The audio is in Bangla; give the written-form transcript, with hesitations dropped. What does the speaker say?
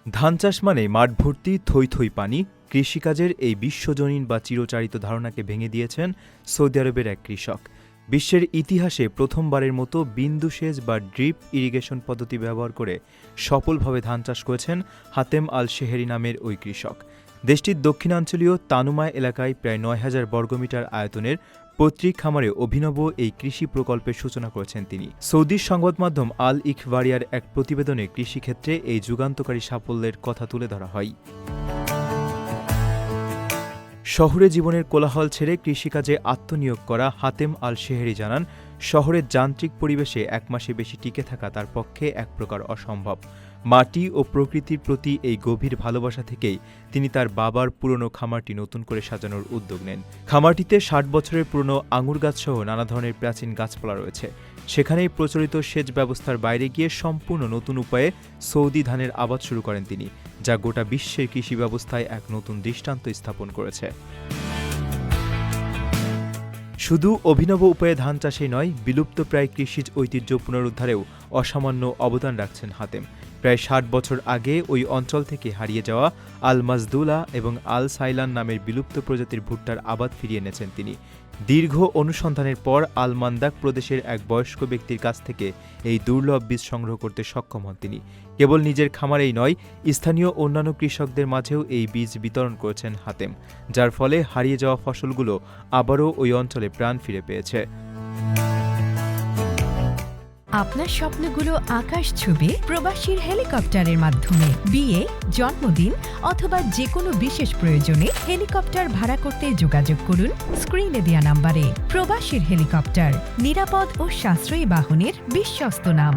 ধান চাষ মানে মাঠ ভর্তি থই থই পানি। কৃষিকাজের এই বিশ্বজনীন বা চিরচারিত ধারণাকে ভেঙে দিয়েছেন সৌদি আরবের এক কৃষক। বিশ্বের ইতিহাসে প্রথমবারের মতো বিন্দু সেচ বা ড্রিপ ইরিগেশন পদ্ধতি ব্যবহার করে সফলভাবে ধান চাষ করেছেন হাতেম আল শেহেরি নামের ওই কৃষক। দেশটির দক্ষিণাঞ্চলীয় তানুমায় এলাকায় প্রায় ৯,০০০ বর্গমিটার আয়তনের পৈতৃক খামারে অভিনব এই কৃষি প্রকল্পের সূচনা করেছেন তিনি। সৌদির সংবাদ মাধ্যম আল ইখবারিয়ার এক প্রতিবেদনে কৃষিক্ষেত্রে এই যুগান্তকারী সাফল্যের কথা তুলে ধরা হয়। শহুরে জীবনের কোলাহল ছেড়ে কৃষিকাজে আত্মনিয়োগ করা হাতেম আল শেহেরি জানান, শহরের যান্ত্রিক পরিবেশে এক মাসে বেশি টিকে থাকা তার পক্ষে এক প্রকার অসম্ভব। মাটি ও প্রকৃতির প্রতি এই গভীর ভালোবাসা থেকেই তিনি তার বাবার পুরনো খামারটি নতুন করে সাজানোর উদ্যোগ নেন। খামারটিতে ৬০ বছরের পুরনো আঙুর গাছসহ নানা ধরনের প্রাচীন গাছপালা রয়েছে। সেখানেই প্রচলিত সেচ ব্যবস্থার বাইরে গিয়ে সম্পূর্ণ নতুন উপায়ে সৌদি ধানের আবাদ শুরু করেন তিনি, যা গোটা বিশ্বের কৃষি ব্যবস্থায় এক নতুন দৃষ্টান্ত স্থাপন করেছে। শুধু অভিনব উপায়ে ধান চাষেই নয়, বিলুপ্তপ্রায় কৃষিজ ঐতিহ্য পুনরুদ্ধারেও অসামান্য অবদান রাখছেন হাতেম। প্রায় ৬০ বছর আগে ওই অঞ্চল থেকে হারিয়ে যাওয়া আল মাজদুলা এবং আল সাইলান নামের বিলুপ্ত প্রজাতির ভুট্টার আবাদ ফিরিয়ে এনেছেন তিনি। দীর্ঘ অনুসন্ধানের পর আল মান্দাক প্রদেশের এক বয়স্ক ব্যক্তির কাছ থেকে এই দুর্লভ বীজ সংগ্রহ করতে সক্ষম হন তিনি। কেবল নিজের খামারেই নয়, স্থানীয় অন্যান্য কৃষকদের মাঝেও এই বীজ বিতরণ করেছেন হাতেম, যার ফলে হারিয়ে যাওয়া ফসলগুলো আবারও ওই অঞ্চলে প্রাণ ফিরে পেয়েছে। আপনার স্বপ্নগুলো আকাশ ছুবে প্রবাসীর হেলিকপ্টারের মাধ্যমে। বিয়ে, জন্মদিন অথবা যে কোনো বিশেষ প্রয়োজনে হেলিকপ্টার ভাড়া করতে যোগাযোগ করুন স্ক্রিনে দেয়া নাম্বারে। প্রবাসীর হেলিকপ্টার, নিরাপদ ও সাশ্রয়ী বাহনের বিশ্বস্ত নাম।